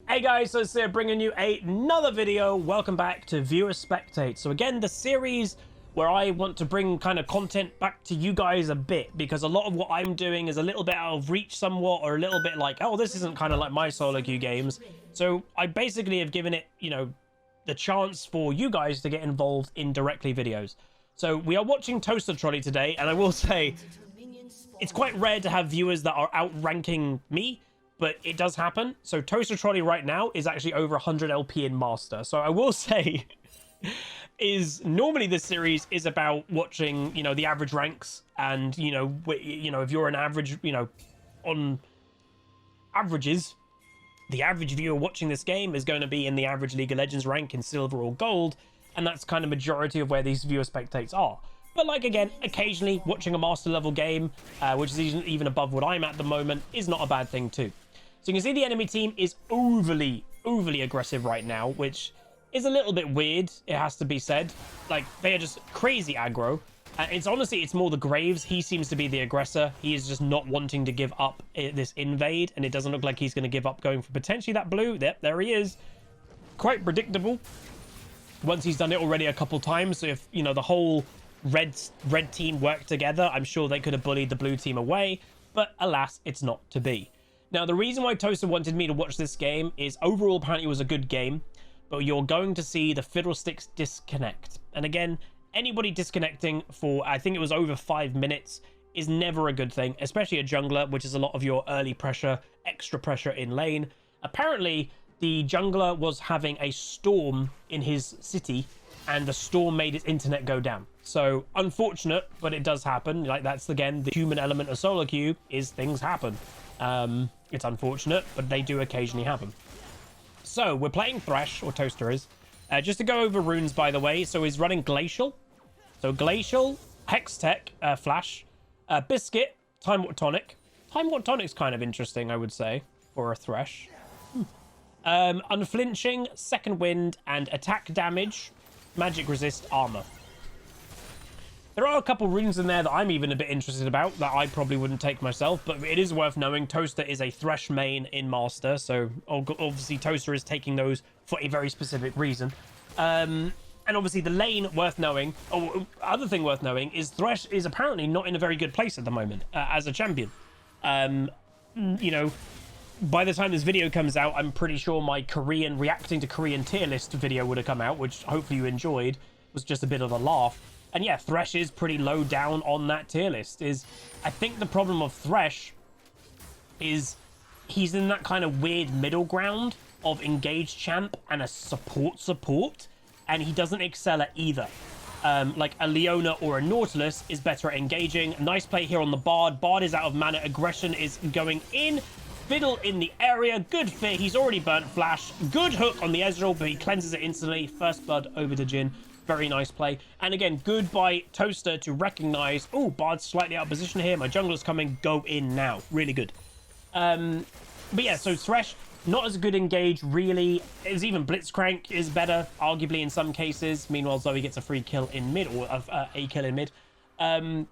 Hey guys, so it's here bringing you another video. Welcome back to Viewer Spectate. So again, the series where I want to bring kind of content back to you guys a bit, because a lot of what I'm doing is a little bit out of reach somewhat, or a little bit like, oh, this isn't kind of like my solo queue games. So I basically have given it, you know, the chance for you guys to get involved in directly videos. So we are watching Toaster Trolley today, and I will say it's quite rare to have viewers that are outranking me, but it does happen. So Toaster Trolley right now is actually over 100 LP in Master. So I will say is normally this series is about watching, you know, the average ranks, and, you know, if you're an average, you know, on averages, the average viewer watching this game is going to be in the average League of Legends rank in silver or gold. And that's kind of majority of where these viewer spectates are. But like, again, occasionally watching a master level game, which is even above what I'm at the moment, is not a bad thing too. So you can see the enemy team is overly aggressive right now, which is a little bit weird, it has to be said. Like, they are just crazy aggro. It's more the Graves. He seems to be the aggressor. He is just not wanting to give up this invade, and it doesn't look like he's going to give up going for potentially that blue. Yep, there he is. Quite predictable once he's done it already a couple times. So if, you know, the whole red team worked together, I'm sure they could have bullied the blue team away, but alas, it's not to be. Now, the reason why Toaster wanted me to watch this game is overall apparently it was a good game, but you're going to see the fiddlesticks disconnect. And again, anybody disconnecting for, I think it was over 5 minutes, is never a good thing, especially a jungler, which is a lot of your early pressure, extra pressure in lane. Apparently, the jungler was having a storm in his city, and the storm made his internet go down. So, unfortunate, but it does happen. Like, that's, again, the human element of solo queue, is things happen. It's unfortunate, but they do occasionally happen. So, we're playing Thresh, or Toaster is. Just to go over runes, by the way, so he's running Glacial. So, Glacial, Hextech, Flash, Biscuit, Time Warp Tonic. Time Warp Tonic's kind of interesting, I would say, for a Thresh. Unflinching, Second Wind, and Attack Damage, Magic Resist, Armor. There are a couple runes in there that I'm even a bit interested about that I probably wouldn't take myself, but it is worth knowing Toaster is a Thresh main in Master, so obviously Toaster is taking those for a very specific reason. And obviously the lane worth knowing, or other thing worth knowing, is Thresh is apparently not in a very good place at the moment as a champion. You know, by the time this video comes out, I'm pretty sure my Korean reacting to Korean tier list video would have come out, which hopefully you enjoyed. It was just a bit of a laugh. And yeah, Thresh is pretty low down on that tier list. I think the problem of Thresh is he's in that kind of weird middle ground of engaged champ and a support, and he doesn't excel at either. Like a Leona or a Nautilus is better at engaging. Nice play here on the Bard. Bard is out of mana. Aggression is going in. Fiddle in the area. Good fit. He's already burnt Flash. Good hook on the Ezreal, but he cleanses it instantly. First blood over to Jhin. Very nice play. And again, good by Toaster to recognize, oh, Bard's slightly out of position here. My jungler's coming. Go in now. Really good. But yeah, so Thresh, not as good engage, really. As even Blitzcrank is better, arguably in some cases. Meanwhile, Zoe gets a free kill in mid, or a kill in mid. And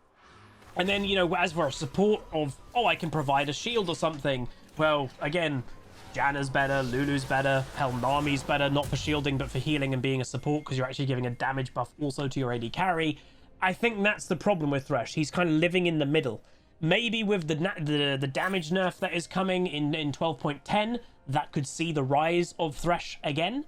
then, you know, as for a support of, oh, I can provide a shield or something. Well, again, Janna's better, Lulu's better, hell, Nami's better, not for shielding, but for healing and being a support, because you're actually giving a damage buff also to your AD carry. I think that's the problem with Thresh. He's kind of living in the middle. Maybe with the damage nerf that is coming in 12.10, that could see the rise of Thresh again,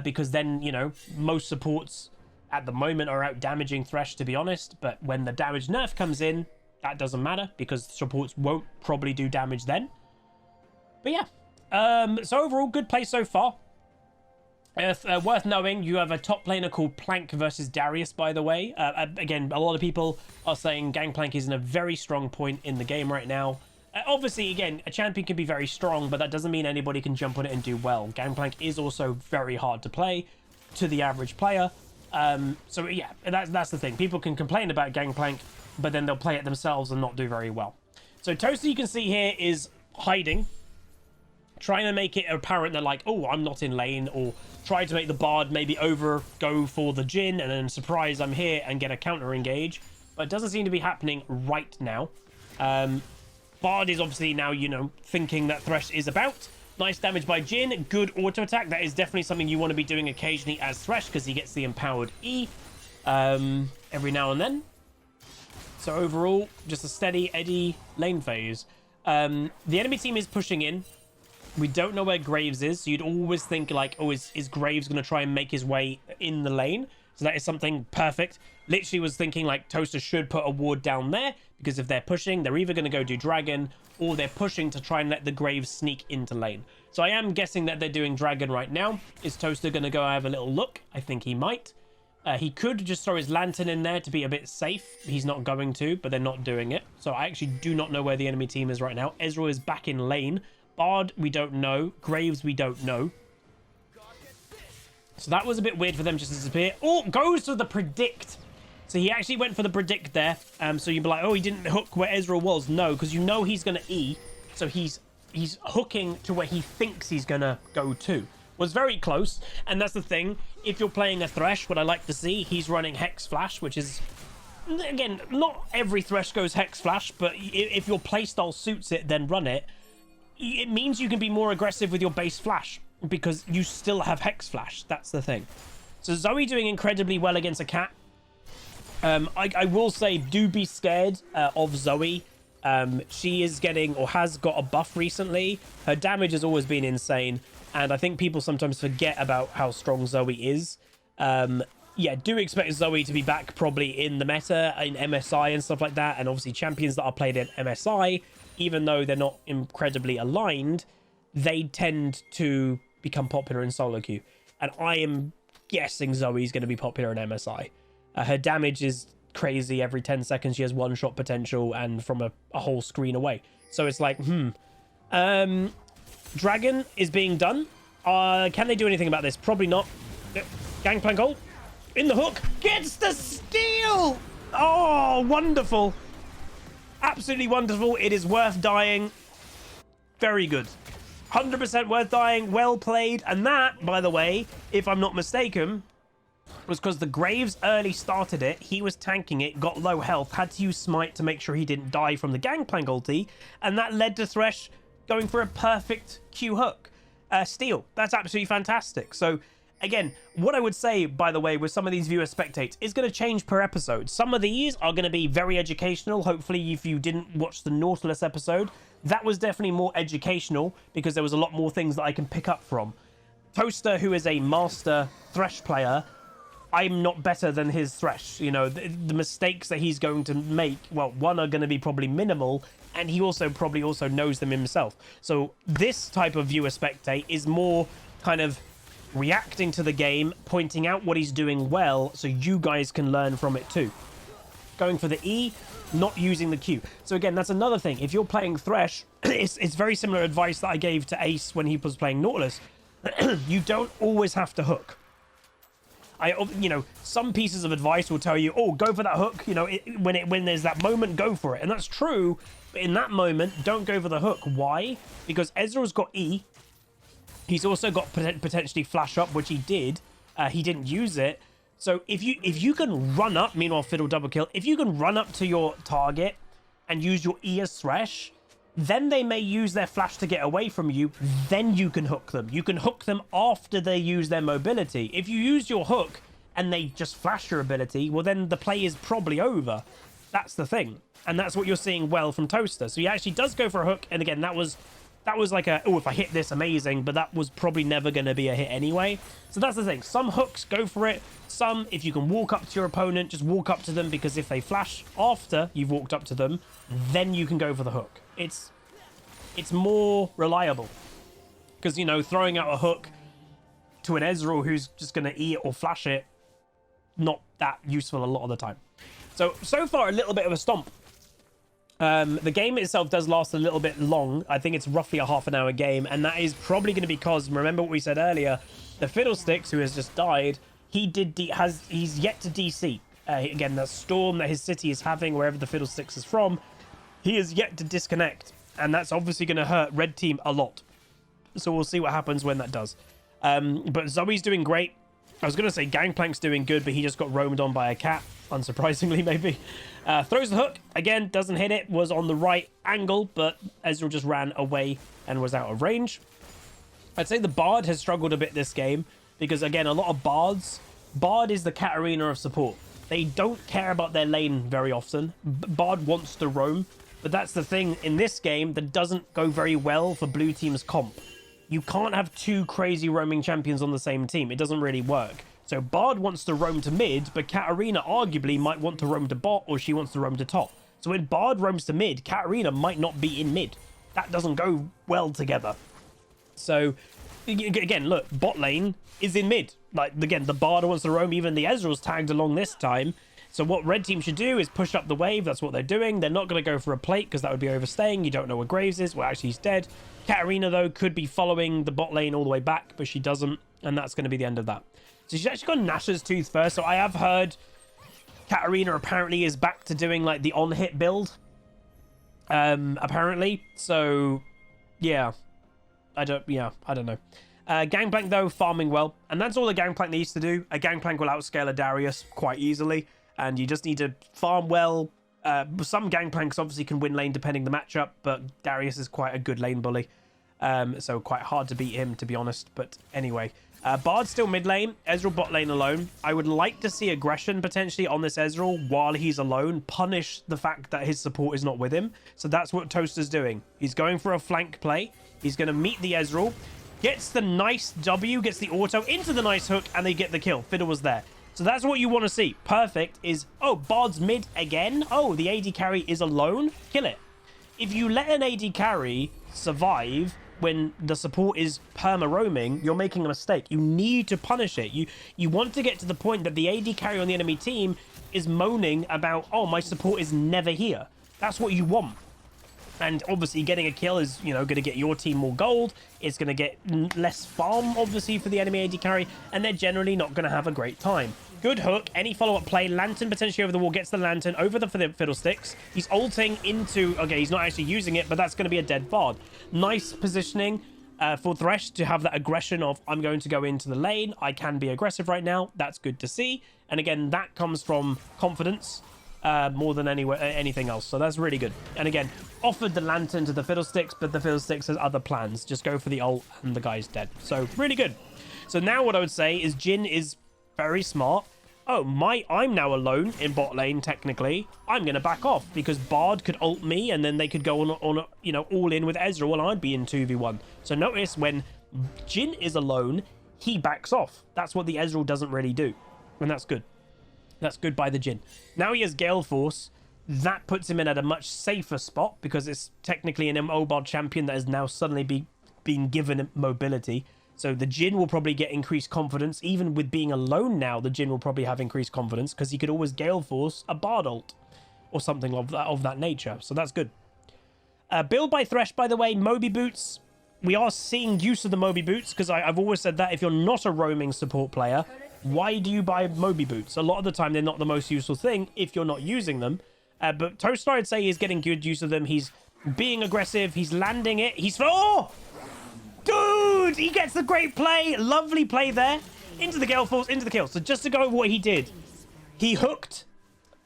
because then, you know, most supports at the moment are out damaging Thresh, to be honest, but when the damage nerf comes in, that doesn't matter, because supports won't probably do damage then. But yeah. So overall, good play so far. Worth knowing, you have a top laner called Plank versus Darius, by the way. Again, a lot of people are saying Gangplank is in a very strong point in the game right now. Obviously, again, a champion can be very strong, but that doesn't mean anybody can jump on it and do well. Gangplank is also very hard to play to the average player. So yeah, that's the thing. People can complain about Gangplank, but then they'll play it themselves and not do very well. So Toaster, you can see here, is hiding, trying to make it apparent that, like, oh, I'm not in lane, or try to make the Bard maybe go for the Jhin, and then surprise, I'm here, and get a counter engage. But it doesn't seem to be happening right now. Bard is obviously now, you know, thinking that Thresh is about, Nice damage by Jhin. Good auto attack. That is definitely something you want to be doing occasionally as Thresh because he gets the empowered E every now and then. So overall, just a steady Eddie lane phase. The enemy team is pushing in. We don't know where Graves is, so you'd always think like, oh, is Graves going to try and make his way in the lane? So that is something perfect. Literally was thinking like Toaster should put a ward down there because if they're pushing, they're either going to go do Dragon or they're pushing to try and let the Graves sneak into lane. So I am guessing that they're doing Dragon right now. Is Toaster going to go have a little look? I think he might. He could just throw his Lantern in there to be a bit safe. He's not going to, but they're not doing it. So I actually do not know where the enemy team is right now. Ezreal is back in lane. Bard, we don't know. Graves, we don't know. So that was a bit weird for them just to disappear. Oh, goes for the predict. So he actually went for the predict there. So you'd be like, oh, he didn't hook where Ezreal was. No, because you know he's going to E. So he's hooking to where he thinks he's going to go to. Was very close. And that's the thing. If you're playing a Thresh, what I like to see, he's running Hex Flash, which is, again, not every Thresh goes Hex Flash, but if your playstyle suits it, then run it. It means you can be more aggressive with your base flash because you still have Hex Flash. That's the thing. So Zoe doing incredibly well against a cat. I will say, do be scared of Zoe. She is getting or has got a buff recently. Her damage has always been insane. And I think people sometimes forget about how strong Zoe is. Yeah, do expect Zoe to be back probably in the meta, in MSI and stuff like that. And obviously champions that are played in MSI, even though they're not incredibly aligned, they tend to become popular in solo queue. And I am guessing Zoe's going to be popular in MSI. Her damage is crazy. Every 10 seconds she has one shot potential and from a whole screen away. So it's like, Dragon is being done. Can they do anything about this? Probably not. Gangplank ult. In the hook. Gets the steal! Oh, wonderful. Absolutely wonderful. It is worth dying. Very good. 100% worth dying. Well played. And that, by the way, if I'm not mistaken, was because the Graves early started it. He was tanking it, got low health, had to use Smite to make sure he didn't die from the Gangplank ulti. And that led to Thresh going for a perfect Q hook. Steal. That's absolutely fantastic. So, again, what I would say, by the way, with some of these viewer spectates, is going to change per episode. Some of these are going to be very educational. Hopefully, if you didn't watch the Nautilus episode, that was definitely more educational because there was a lot more things that I can pick up from. Toaster, who is a master Thresh player, I'm not better than his Thresh. You know, the mistakes that he's going to make, well, one are going to be probably minimal, and he also probably also knows them himself. So this type of viewer spectate is more kind of reacting to the game, pointing out what he's doing well, so you guys can learn from it too. Going for the E, not using the Q. So again, that's another thing. If you're playing Thresh, it's very similar advice that I gave to Ace when he was playing Nautilus. You don't always have to hook. You know, some pieces of advice will tell you, oh, go for that hook. You know, when there's that moment, go for it. And that's true. But in that moment, don't go for the hook. Why? Because Ezreal's got E. He's also got potentially flash up, which he did. He didn't use it. So if you can run up, meanwhile Fiddle double kill, if you can run up to your target and use your E as Thresh, then they may use their flash to get away from you. Then you can hook them. You can hook them after they use their mobility. If you use your hook and they just flash your ability, well, then the play is probably over. That's the thing. And that's what you're seeing well from Toaster. So he actually does go for a hook. And again, that was like a, oh, if I hit this, amazing. But that was probably never going to be a hit anyway. So that's the thing. Some hooks, go for it. Some, if you can walk up to your opponent, just walk up to them. Because if they flash after you've walked up to them, then you can go for the hook. It's more reliable. Because, you know, throwing out a hook to an Ezreal who's just going to E it or flash it, not that useful a lot of the time. So far, a little bit of a stomp. The game itself does last a little bit long. I think it's roughly a half-an-hour game, and that is probably going to be because, remember what we said earlier, the Fiddlesticks, who has just died, he's yet to DC. Again, the storm that his city is having, wherever the Fiddlesticks is from, he is yet to disconnect, and that's obviously going to hurt Red Team a lot. So we'll see what happens when that does. But Zoe's doing great. I was going to say Gangplank's doing good, but he just got roamed on by a cat, unsurprisingly, maybe. Throws the hook. Again, doesn't hit it. Was on the right angle, but Ezreal just ran away and was out of range. I'd say the Bard has struggled a bit this game because, again, a lot of Bards... Bard is the Katarina of support. They don't care about their lane very often. Bard wants to roam, but that's the thing in this game that doesn't go very well for blue team's comp. You can't have two crazy roaming champions on the same team. It doesn't really work. So Bard wants to roam to mid, but Katarina arguably might want to roam to bot, or she wants to roam to top. So when Bard roams to mid, Katarina might not be in mid. That doesn't go well together. So, again, look, bot lane is in mid. Like, again, the Bard wants to roam, even the Ezreal's tagged along this time. So what red team should do is push up the wave. That's what they're doing. They're not going to go for a plate because that would be overstaying. You don't know where Graves is. Well, actually, he's dead. Katarina, though, could be following the bot lane all the way back, but she doesn't, and that's going to be the end of that. So she's actually got Nashor's Tooth first. So I have heard Katarina apparently is back to doing, like, the on-hit build. Apparently. So, yeah. I don't know. Gangplank, though, farming well. And that's all the Gangplank needs to do. A Gangplank will outscale a Darius quite easily. And you just need to farm well. Some Gangplanks obviously can win lane depending the matchup. But Darius is quite a good lane bully. So quite hard to beat him, to be honest. But anyway. Bard's still mid lane. Ezreal bot lane alone. I would like to see aggression potentially on this Ezreal while he's alone. Punish the fact that his support is not with him. So that's what Toaster's doing. He's going for a flank play. He's going to meet the Ezreal. Gets the nice W, gets the auto into the nice hook, and they get the kill. Fiddle was there. So that's what you want to see. Perfect is, oh, Bard's mid again. Oh, the AD carry is alone. Kill it. If you let an AD carry survive when the support is perma-roaming, you're making a mistake. You need to punish it. You want to get to the point that the AD carry on the enemy team is moaning about, oh, my support is never here. That's what you want. And obviously getting a kill is, you know, going to get your team more gold. It's going to get less farm, obviously, for the enemy AD carry. And they're generally not going to have a great time. Good hook. Any follow-up play. Lantern potentially over the wall. Gets the Lantern over the Fiddlesticks. He's ulting into... Okay, he's not actually using it, but that's going to be a dead Bard. Nice positioning for Thresh to have that aggression of, I'm going to go into the lane. I can be aggressive right now. That's good to see. And again, that comes from confidence. More than anything else. So that's really good. And again, offered the Lantern to the Fiddlesticks, but the Fiddlesticks has other plans. Just go for the ult and the guy's dead. So really good. So now what I would say is Jhin is very smart. Oh, I'm now alone in bot lane, technically. I'm going to back off because Bard could ult me and then they could go on you know, all in with Ezreal and I'd be in 2v1. So notice when Jhin is alone, he backs off. That's what the Ezreal doesn't really do. And that's good. That's good by the Jhin. Now he has Gale Force. That puts him in at a much safer spot because it's technically an mobile champion that has now suddenly been given mobility. So the Jhin will probably get increased confidence. Even with being alone now, the Jhin will probably have increased confidence because he could always Gale Force a Bard ult or something of that nature. So that's good. Build by Thresh, by the way, Moby Boots. We are seeing use of the Moby Boots because I've always said that if you're not a roaming support player, why do you buy Moby Boots? A lot of the time, they're not the most useful thing if you're not using them. But Toaster, I'd say, is getting good use of them. He's being aggressive. He's landing it. He's... Oh! Dude! He gets the great play. Lovely play there. Into the Gale Force, into the kill. So just to go over what he did. He hooked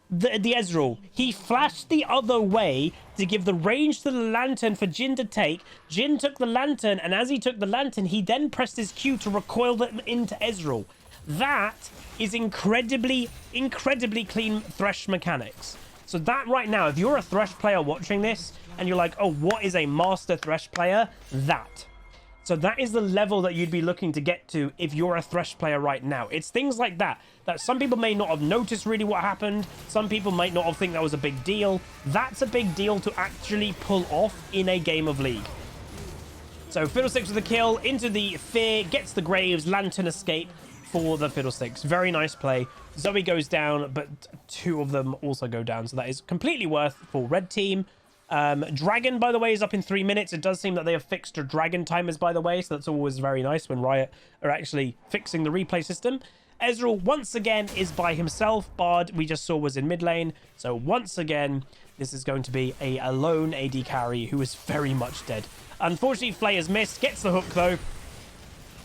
the Ezreal. He flashed the other way to give the range to the Lantern for Jhin to take. Jhin took the Lantern, and as he took the Lantern, he then pressed his Q to recoil them into Ezreal. That is incredibly clean Thresh mechanics. So that right now, if you're a Thresh player watching this and you're like, oh, what is a master Thresh player? That. So that is the level that you'd be looking to get to if you're a Thresh player right now. It's things like that some people may not have noticed really what happened. Some people might not have think that was a big deal. That's a big deal to actually pull off in a game of League. So Fiddlesticks with the kill, into the Fear, gets the Graves, Lantern escape for the Fiddlesticks. Very nice play. Zoe goes down, but two of them also go down. So that is completely worth for red team. Dragon, by the way, is up in 3 minutes. It does seem that they have fixed their Dragon timers, by the way. So that's always very nice when Riot are actually fixing the replay system. Ezreal, once again, is by himself. Bard, we just saw, was in mid lane. So once again, this is going to be a lone AD carry who is very much dead. Unfortunately, Flay has missed. Gets the hook, though.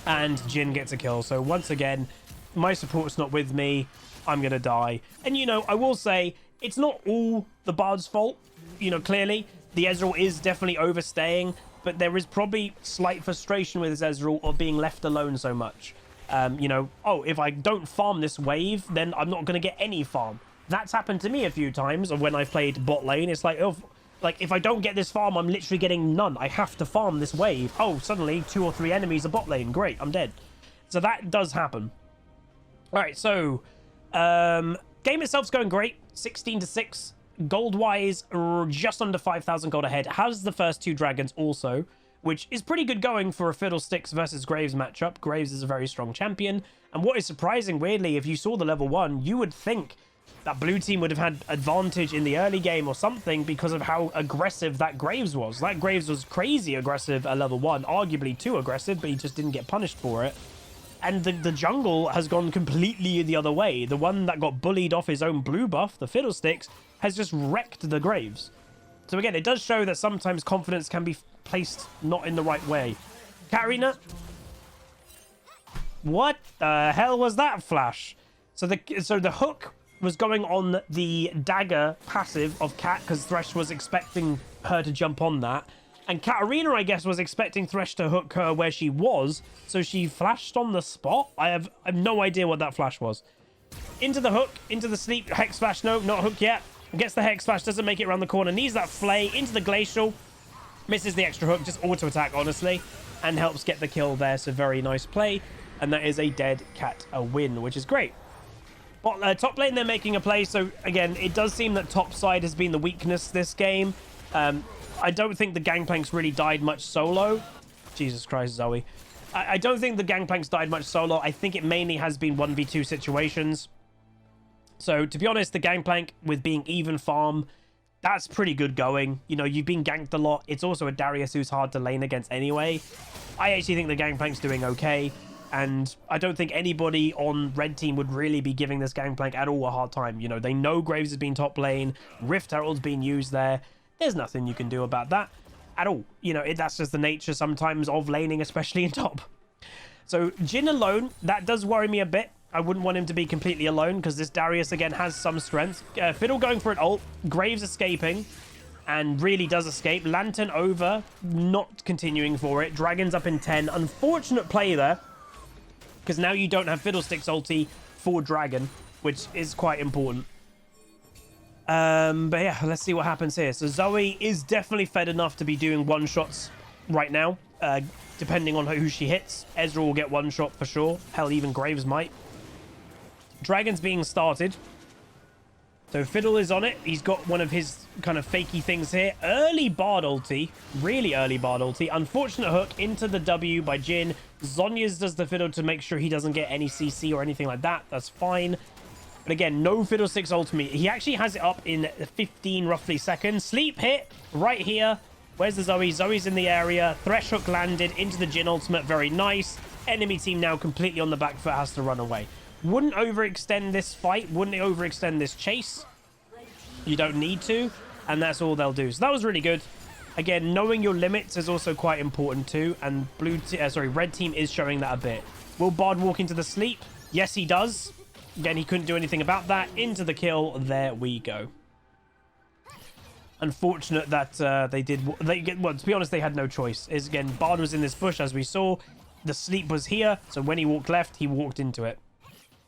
And Jhin gets a kill. So once again, my support's not with me. I'm going to die. And, you know, I will say, it's not all the Bard's fault. You know, clearly, the Ezreal is definitely overstaying. but there is probably slight frustration with Ezreal of being left alone so much. You know, oh, if I don't farm this wave, then I'm not going to get any farm. That's happened to me a few times when I've played bot lane. It's like, oh, like if I don't get this farm, I'm literally getting none. I have to farm this wave. Oh, suddenly 2 or 3 enemies are bot lane. Great, I'm dead. So that does happen. All right, so game itself's going great. 16-6. Gold-wise, just under 5,000 gold ahead. Has the first 2 dragons also, which is pretty good going for a Fiddlesticks versus Graves matchup. Graves is a very strong champion. And what is surprising, weirdly, if you saw the level 1, you would think that blue team would have had advantage in the early game or something because of how aggressive that Graves was. That Graves was crazy aggressive at level 1, arguably too aggressive, but he just didn't get punished for it. And the jungle has gone completely the other way. The one that got bullied off his own blue buff, the Fiddlesticks, has just wrecked the Graves. So again, it does show that sometimes confidence can be placed not in the right way. Katarina? What the hell was that flash? So the hook was going on the dagger passive of Cat because Thresh was expecting her to jump on that. And Katarina, I guess, was expecting Thresh to hook her where she was, so she flashed on the spot. I have no idea what that flash was. Into the hook, into the sleep. Hex flash, no, not hook yet. Gets the hex flash, doesn't make it around the corner. Needs that flay into the glacial. Misses the extra hook, just auto attack, honestly, and helps get the kill there. So very nice play. And that is a dead Cat, a win, which is great. But top lane, they're making a play. So again, it does seem that top side has been the weakness this game. I don't think the Gangplank's really died much solo. Jesus Christ, Zoe. I don't think the Gangplank's died much solo. I think it mainly has been 1v2 situations. So, to be honest, the Gangplank with being even farm, that's pretty good going. You know, you've been ganked a lot. It's also a Darius who's hard to lane against anyway. I actually think the Gangplank's doing okay. And I don't think anybody on red team would really be giving this Gangplank at all a hard time. You know, they know Graves has been top lane. Rift Herald's been used there. There's nothing you can do about that at all. You know, that's just the nature sometimes of laning, especially in top. So Jhin alone, that does worry me a bit. I wouldn't want him to be completely alone because this Darius, again, has some strength. Fiddle going for an ult. Graves escaping and really does escape. Lantern over, not continuing for it. Dragon's up in 10. Unfortunate play there because now you don't have Fiddlesticks ulti for Dragon, which is quite important. But yeah, let's see what happens here. So Zoe is definitely fed enough to be doing one-shots right now, depending on who she hits. Ezra will get one shot for sure. Hell, even Graves might. Dragon's being started. So Fiddle is on it. He's got one of his kind of fakey things here. Early Bard ulti. Really early Bard ulti. Unfortunate hook into the W by Jhin. Zhonya's does the Fiddle to make sure he doesn't get any CC or anything like that. That's fine. But again, no Fiddlesticks ultimate. He actually has it up in 15 roughly seconds. Sleep hit right here. Where's the Zoe? Zoe's in the area. Thresh hook landed into the Jhin ultimate. Very nice. Enemy team now completely on the back foot, has to run away. Wouldn't overextend this fight. Wouldn't overextend this chase. You don't need to. And that's all they'll do. So that was really good. Again, knowing your limits is also quite important too. And red team is showing that a bit. Will Bard walk into the sleep? Yes, he does. Again, he couldn't do anything about that. Into the kill. There we go. Unfortunate that well, to be honest, they had no choice. Again, Bard was in this bush, as we saw. The sleep was here. So when he walked left, he walked into it.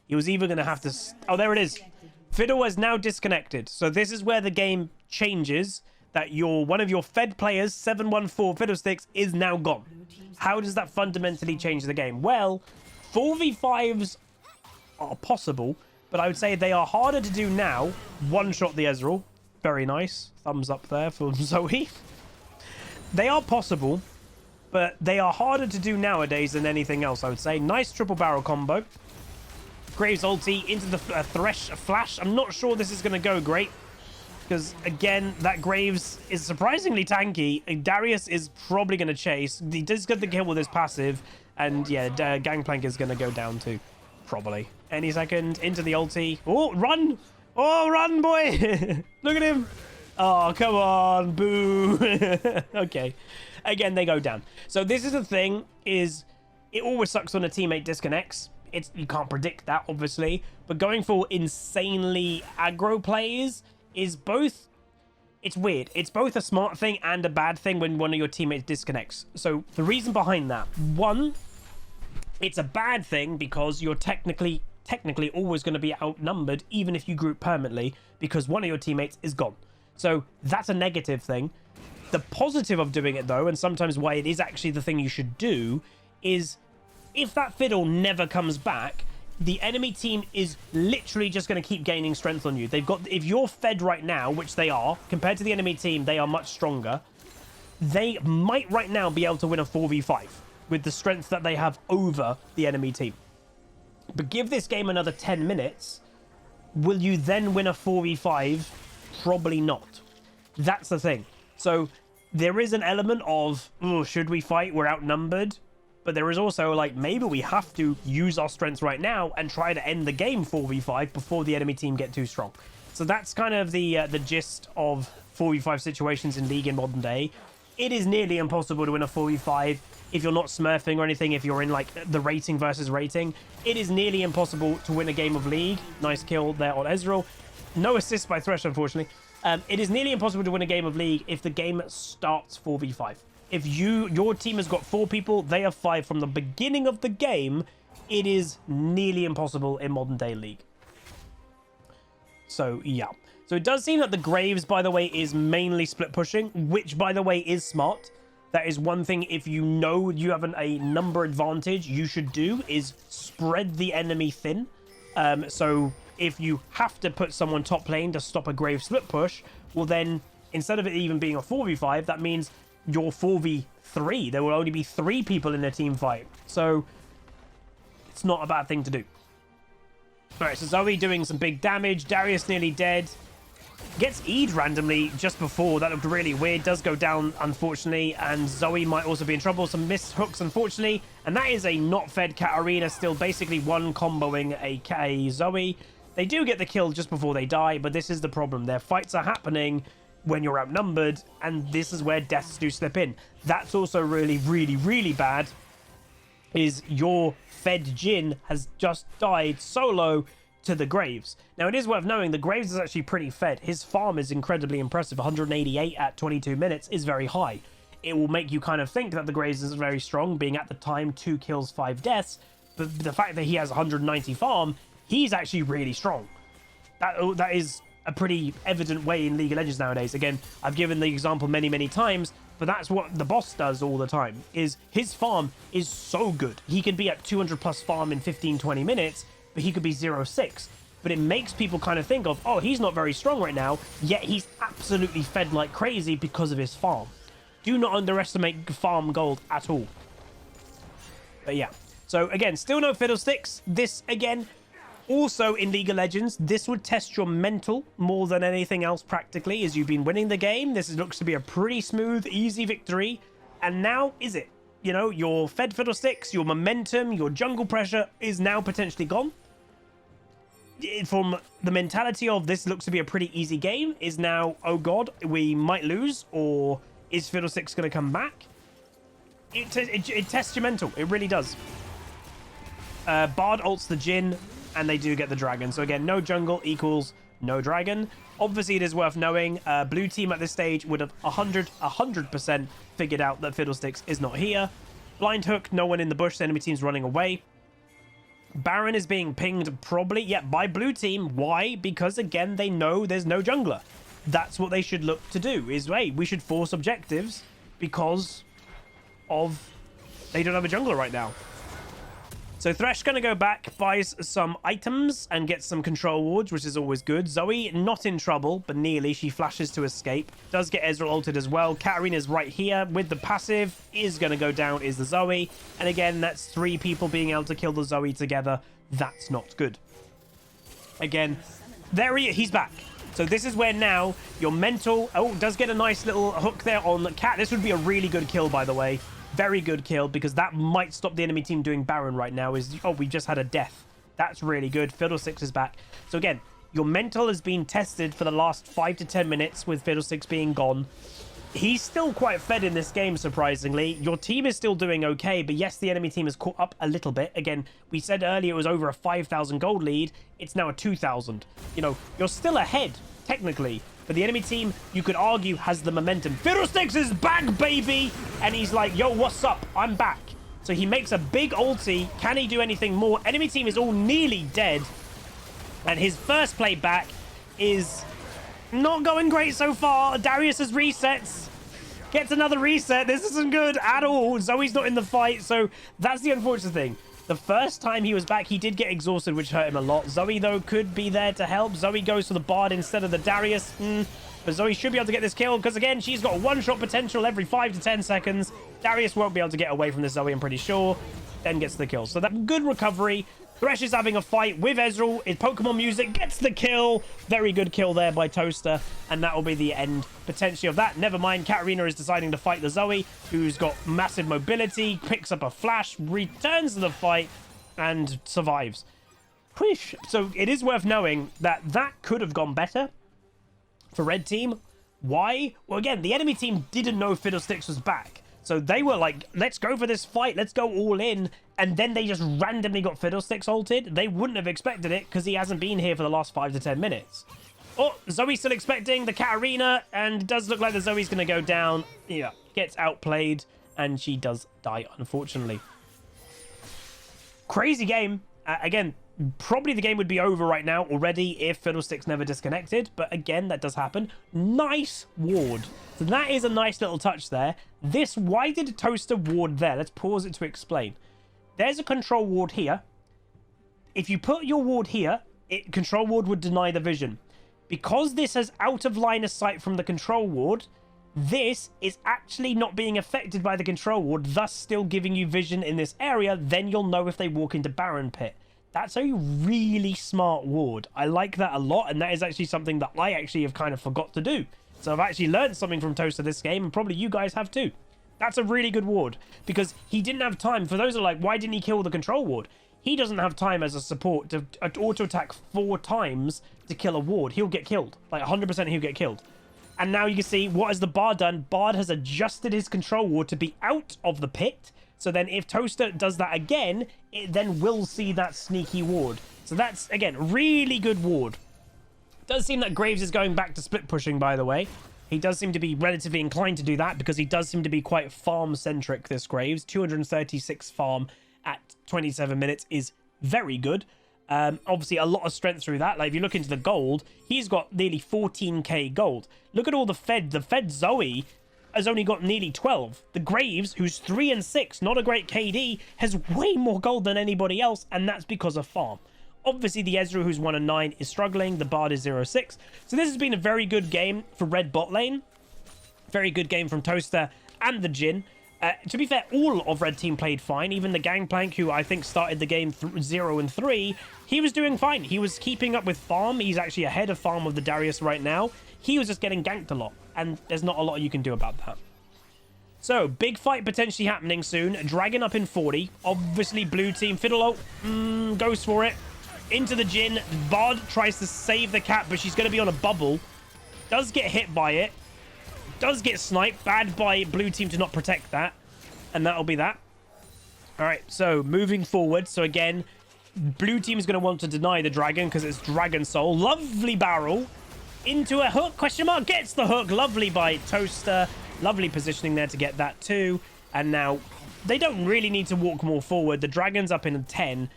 He was either going to have to... Oh, there it is. Fiddle is now disconnected. So this is where the game changes. That one of your fed players, 714 Fiddlesticks, is now gone. How does that fundamentally change the game? Well, 4v5s are possible, but I would say they are harder to do now. One-shot the Ezreal. Very nice. Thumbs up there for Zoe. They are possible, but they are harder to do nowadays than anything else, I would say. Nice triple barrel combo. Graves ulti into the Thresh flash. I'm not sure this is going to go great because, again, that Graves is surprisingly tanky. Darius is probably going to chase. He does get the kill with his passive, and yeah, Gangplank is going to go down too. Probably. Any second. Into the ulti. Oh, run! Oh, run, boy! Look at him! Oh, come on. Boo! Okay. Again, they go down. So this is the thing, is it always sucks when a teammate disconnects. You can't predict that, obviously. But going for insanely aggro plays is both it's weird. It's both a smart thing and a bad thing when one of your teammates disconnects. So the reason behind that, one, it's a bad thing because you're technically always going to be outnumbered even if you group permanently because one of your teammates is gone. So that's a negative thing. The positive of doing it though, and sometimes why it is actually the thing you should do, is if that fiddle never comes back, the enemy team is literally just going to keep gaining strength on you. They've got, if you're fed right now, which they are, compared to the enemy team, they are much stronger. They might right now be able to win a 4v5 with the strength that they have over the enemy team. But give this game another 10 minutes, will you then win a 4v5? Probably not. That's the thing. So there is an element of, oh, should we fight? We're outnumbered. But there is also like, maybe we have to use our strengths right now and try to end the game 4v5 before the enemy team get too strong. So that's kind of the gist of 4v5 situations in League in modern day. It is nearly impossible to win a 4v5 if you're not smurfing or anything, if you're in like the rating versus rating. It is nearly impossible to win a game of League. Nice kill there on Ezreal. No assist by Thresh, unfortunately. It is nearly impossible to win a game of League if the game starts 4v5. If your team has got 4 people, they have 5 from the beginning of the game, it is nearly impossible in modern day League. So, yeah. So it does seem that the Graves, by the way, is mainly split pushing, which, by the way, is smart. That is one thing, if you know you have a number advantage, you should do, is spread the enemy thin. So if you have to put someone top lane to stop a Grave split push, well then, instead of it even being a 4v5, that means your 4v3. There will only be 3 people in a team fight. So it's not a bad thing to do. Alright, so Zoe doing some big damage. Darius nearly dead. Gets E'd randomly just before. That looked really weird. Does go down, unfortunately. And Zoe might also be in trouble. Some missed hooks, unfortunately. And that is a not fed Katarina. Still basically one comboing a Zoe. They do get the kill just before they die. But this is the problem. Their fights are happening when you're outnumbered, and this is where deaths do slip in. That's also really bad, is your fed Jhin has just died solo to the Graves. Now, it is worth knowing the Graves is actually pretty fed. His farm is incredibly impressive. 188 at 22 minutes is very high. It will make you kind of think that the Graves is very strong, being at the time 2 kills, 5 deaths, but the fact that he has 190 farm, he's actually really strong. That is a pretty evident way in League of Legends nowadays. Again, I've given the example many times, but that's what the boss does all the time, is his farm is so good. He can be at 200 plus farm in 15-20 minutes, but he could be 0-6. But it makes people kind of think of, oh, he's not very strong right now, yet he's absolutely fed like crazy because of his farm. Do not underestimate farm gold at all. But yeah. So again, still no fiddlesticks. This, again, also in League of Legends, this would test your mental more than anything else practically, as you've been winning the game. This looks to be a pretty smooth, easy victory. And now, is it? You know, your fed fiddlesticks, your momentum, your jungle pressure is now potentially gone. From the mentality of this looks to be a pretty easy game, is now, oh god, we might lose, or is Fiddlesticks going to come back? It tests your mental. It really does. Bard ults the Jhin, and they do get the dragon. So again, no jungle equals no dragon. Obviously, it is worth knowing, blue team at this stage would have 100% figured out that Fiddlesticks is not here. Blind hook, no one in the bush, the enemy team's running away. Baron is being pinged probably, yeah, by blue team. Why? Because again, they know there's no jungler. That's what they should look to do, is, hey, we should force objectives because of they don't have a jungler right now. So Thresh going to go back, buys some items, and get some control wards, which is always good. Zoe not in trouble, but nearly. She flashes to escape. Does get Ezreal ulted as well. Katarina's right here with the passive. Is going to go down is the Zoe. And again, that's 3 people being able to kill the Zoe together. That's not good. Again, he's back. So this is where now your mental... Oh, does get a nice little hook there on the cat. This would be a really good kill, by the way. Very good kill, because that might stop the enemy team doing Baron right now. Oh, we just had a death. That's really good. Fiddlesticks is back. So again, your mental has been tested for the last 5 to 10 minutes with Fiddlesticks being gone. He's still quite fed in this game, surprisingly. Your team is still doing okay, but yes, the enemy team has caught up a little bit. Again, we said earlier it was over a 5,000 gold lead. It's now a 2,000. You know, you're still ahead, technically, But the enemy team, you could argue, has the momentum. Fiddlesticks is back, baby! And he's like, yo, what's up? I'm back. So he makes a big ulti. Can he do anything more? Enemy team is all nearly dead. And his first play back is not going great so far. Darius's resets. Gets another reset. This isn't good at all. Zoe's not in the fight. So that's the unfortunate thing. The first time he was back, he did get exhausted, which hurt him a lot. Zoe, though, could be there to help. Zoe goes for the Bard instead of the Darius. But Zoe should be able to get this kill because, again, she's got one-shot potential every 5 to 10 seconds. Darius won't be able to get away from this Zoe, I'm pretty sure. Then gets the kill. So that good recovery. Thresh is having a fight with Ezreal. His Pokemon music gets the kill. Very good kill there by Toaster. And that will be the end, potentially, of that. Never mind, Katarina is deciding to fight the Zoe, who's got massive mobility, picks up a flash, returns to the fight, and survives. So it is worth knowing that that could have gone better for Red Team. Why? Well, again, the enemy team didn't know Fiddlesticks was back. So they were like, let's go for this fight. Let's go all in. And then they just randomly got Fiddlesticks ulted. They wouldn't have expected it because he hasn't been here for the last 5 to 10 minutes. Oh, Zoe's still expecting the Katarina. And it does look like the Zoe's going to go down. Yeah, gets outplayed. And she does die, unfortunately. Crazy game. Again, probably the game would be over right now already if Fiddlesticks never disconnected. But again, that does happen. Nice ward. So that is a nice little touch there. Why did Toaster ward there? Let's pause it to explain. There's a control ward here. If you put your ward here, control ward would deny the vision. Because this has out of line of sight from the control ward, this is actually not being affected by the control ward, thus still giving you vision in this area. Then you'll know if they walk into Baron Pit. That's a really smart ward. I like that a lot, and that is actually something that I actually have kind of forgot to do. So I've actually learned something from Toaster this game, and probably you guys have too. That's a really good ward, because he didn't have time. For those who are like, why didn't he kill the control ward? He doesn't have time as a support to auto-attack 4 times to kill a ward. He'll get killed. Like 100% he'll get killed. And now you can see, what has the Bard done? Bard has adjusted his control ward to be out of the pit. So then if Toaster does that again, it then will see that sneaky ward. So that's, again, really good ward. Does seem that Graves is going back to split pushing, by the way. He does seem to be relatively inclined to do that because he does seem to be quite farm-centric, this Graves. 236 farm at 27 minutes is very good. Obviously, a lot of strength through that. Like, if you look into the gold, he's got nearly 14k gold. Look at all the Fed. The Fed Zoe has only got nearly 12. The Graves, who's 3 and 6, not a great KD, has way more gold than anybody else, and that's because of farm. Obviously, the Ezreal, who's 1 and 9, is struggling. The Bard is 0-6. So this has been a very good game for red bot lane. Very good game from Toaster and the Jhin. To be fair, all of red team played fine. Even the Gangplank, who I think started the game 0 and 3, he was doing fine. He was keeping up with farm. He's actually ahead of farm of the Darius right now. He was just getting ganked a lot, and there's not a lot you can do about that. So, big fight potentially happening soon. Dragon up in 40. Obviously, blue team. Fiddle goes for it. Into the Jhin. Bard tries to save the cat, but she's going to be on a bubble. Does get hit by it. Does get sniped. Bad by blue team to not protect that. And that'll be that. Alright, so moving forward. So again, blue team is going to want to deny the dragon because it's Dragon Soul. Lovely barrel. Into a hook. Question mark. Gets the hook. Lovely by Toaster. Lovely positioning there to get that too. And now they don't really need to walk more forward. The dragon's up in 10.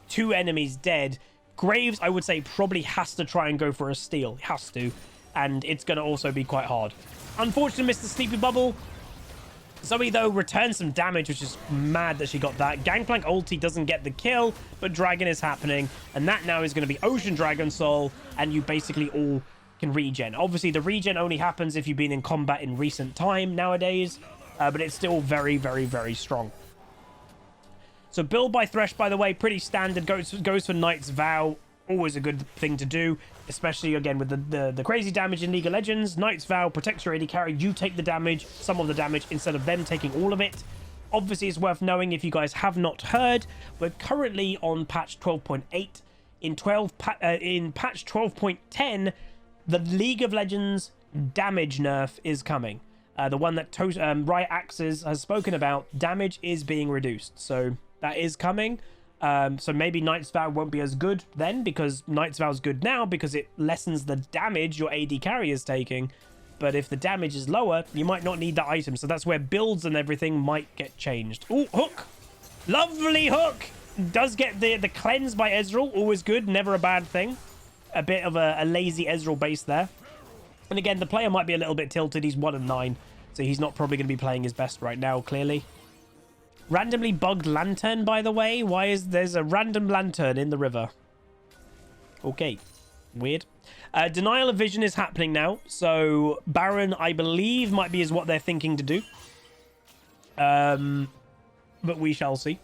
2 enemies dead. Graves, I would say, probably has to try and go for a steal. He has to. And it's going to also be quite hard. Unfortunately, missed the Sleepy Bubble. Zoe, though, returns some damage, which is mad that she got that. Gangplank ulti doesn't get the kill, but Dragon is happening. And that now is going to be Ocean Dragon Soul, and you basically all can regen. Obviously, the regen only happens if you've been in combat in recent time nowadays, but it's still very, very, very strong. So build by THRESH, by the way, pretty standard. Goes for Knight's Vow. Always a good thing to do, especially, again, with the crazy damage in League of Legends. Knight's Vow protects your AD carry. You take the damage, some of the damage, instead of them taking all of it. Obviously, it's worth knowing, if you guys have not heard, we're currently on patch 12.8. In patch 12.10, the League of Legends damage nerf is coming. The one that Riot Axes has spoken about, damage is being reduced. So that is coming. So maybe Knight's Vow won't be as good then, because Knight's Vow is good now because it lessens the damage your AD carry is taking. But if the damage is lower, you might not need that item. So that's where builds and everything might get changed. Oh, hook. Lovely hook. Does get the cleanse by Ezreal. Always good. Never a bad thing. A bit of a lazy Ezreal base there. And again, the player might be a little bit tilted. He's 1 and 9. So he's not probably going to be playing his best right now, clearly. Randomly bugged lantern, by the way. Why is there's a random lantern in the river? Okay. Weird. Denial of vision is happening now. So Baron, I believe, might be is what they're thinking to do. But we shall see.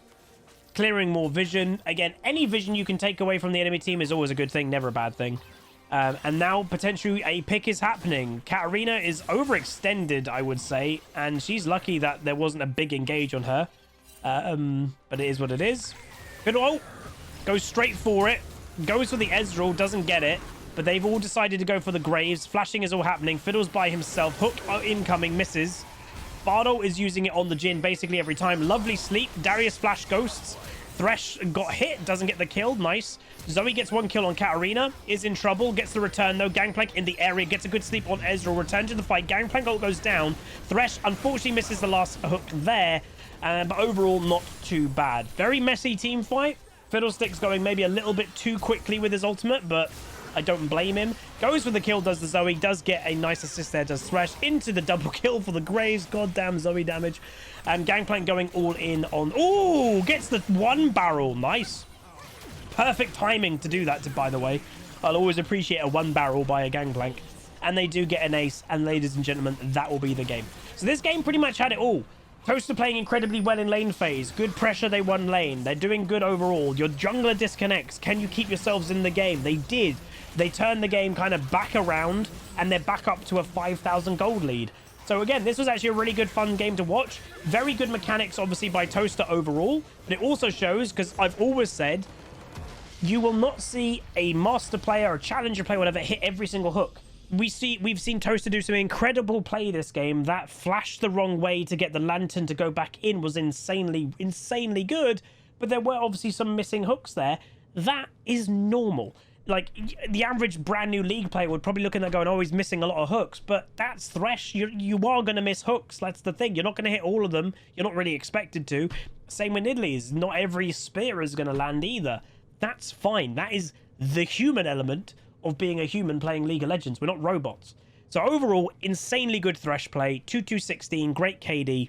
Clearing more vision. Again, any vision you can take away from the enemy team is always a good thing. Never a bad thing. And now potentially a pick is happening. Katarina is overextended, I would say. And she's lucky that there wasn't a big engage on her. But it is what it is. Fiddle goes straight for it. Goes for the Ezreal, doesn't get it, but they've all decided to go for the Graves. Flashing is all happening. Fiddle's by himself. Hook incoming, misses. Bardo is using it on the Jhin basically every time. Lovely sleep. Darius flash ghosts. Thresh got hit, doesn't get the kill. Nice. Zoe gets 1 kill on Katarina. Is in trouble. Gets the return though. Gangplank in the area. Gets a good sleep on Ezreal. Return to the fight. Gangplank ult goes down. Thresh unfortunately misses the last hook there. But overall, not too bad. Very messy team fight. Fiddlestick's going maybe a little bit too quickly with his ultimate, but I don't blame him. Goes for the kill, does the Zoe. Does get a nice assist there, does Thresh. Into the double kill for the Graves. Goddamn Zoe damage. And Gangplank going all in on... Ooh, gets the 1 barrel. Nice. Perfect timing to do that, by the way. I'll always appreciate a 1 barrel by a Gangplank. And they do get an ace. And ladies and gentlemen, that will be the game. So this game pretty much had it all. Toaster playing incredibly well in lane phase. Good pressure, they won lane. They're doing good overall. Your jungler disconnects. Can you keep yourselves in the game? They did. They turned the game kind of back around, and they're back up to a 5,000 gold lead. So again, this was actually a really good, fun game to watch. Very good mechanics, obviously, by Toaster overall. But it also shows, because I've always said, you will not see a master player or challenger player, whatever, hit every single hook. We've seen Toaster do some incredible play this game. That flashed the wrong way to get the lantern to go back in was insanely good, but there were obviously some missing hooks there. That is normal. Like, the average brand new league player would probably look at that going, oh, he's missing a lot of hooks, but that's Thresh. You are going to miss hooks. That's the thing. You're not going to hit all of them. You're not really expected to. Same with Nidalee. Not every spear is going to land either. That's fine. That is the human element of being a human playing League of Legends. We're not robots. So overall, insanely good Thresh play. 2-2-16, great KD.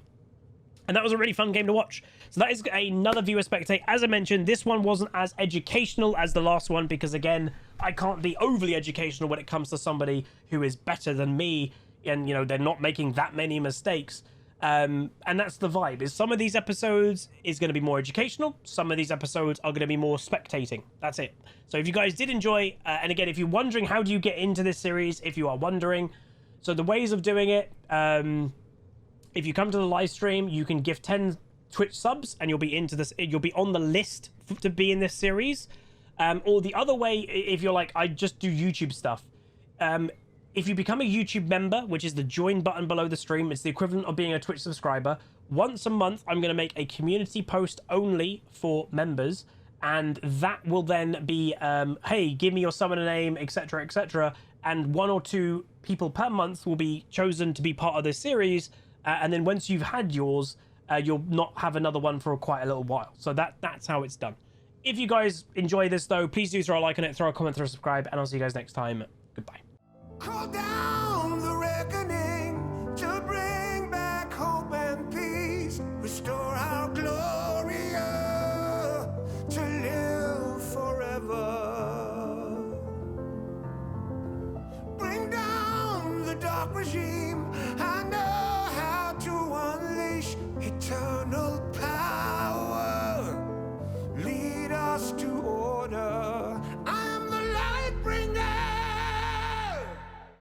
And that was a really fun game to watch. So that is another viewer spectate. As I mentioned, this one wasn't as educational as the last one because, again, I can't be overly educational when it comes to somebody who is better than me and, you know, they're not making that many mistakes. And that's the vibe, is some of these episodes is going to be more educational. Some of these episodes are going to be more spectating. That's it. So if you guys did enjoy, and again, if you're wondering how do you get into this series, if you are wondering, so the ways of doing it, if you come to the live stream, you can give 10 Twitch subs and you'll be into this, you'll be on the list to be in this series. Or the other way, if you're like, I just do YouTube stuff, if you become a YouTube member, which is the join button below the stream, it's the equivalent of being a Twitch subscriber. Once a month, I'm going to make a community post only for members. And that will then be, hey, give me your summoner name, etc., etc. And 1 or 2 people per month will be chosen to be part of this series. And then once you've had yours, you'll not have another one for quite a little while. So that's how it's done. If you guys enjoy this, though, please do throw a like on it, throw a comment, throw a subscribe, and I'll see you guys next time. Goodbye. Call down the reckoning to bring back hope and peace. Restore our glory to live forever. Bring down the dark regime. I know how to unleash eternal power. Lead us to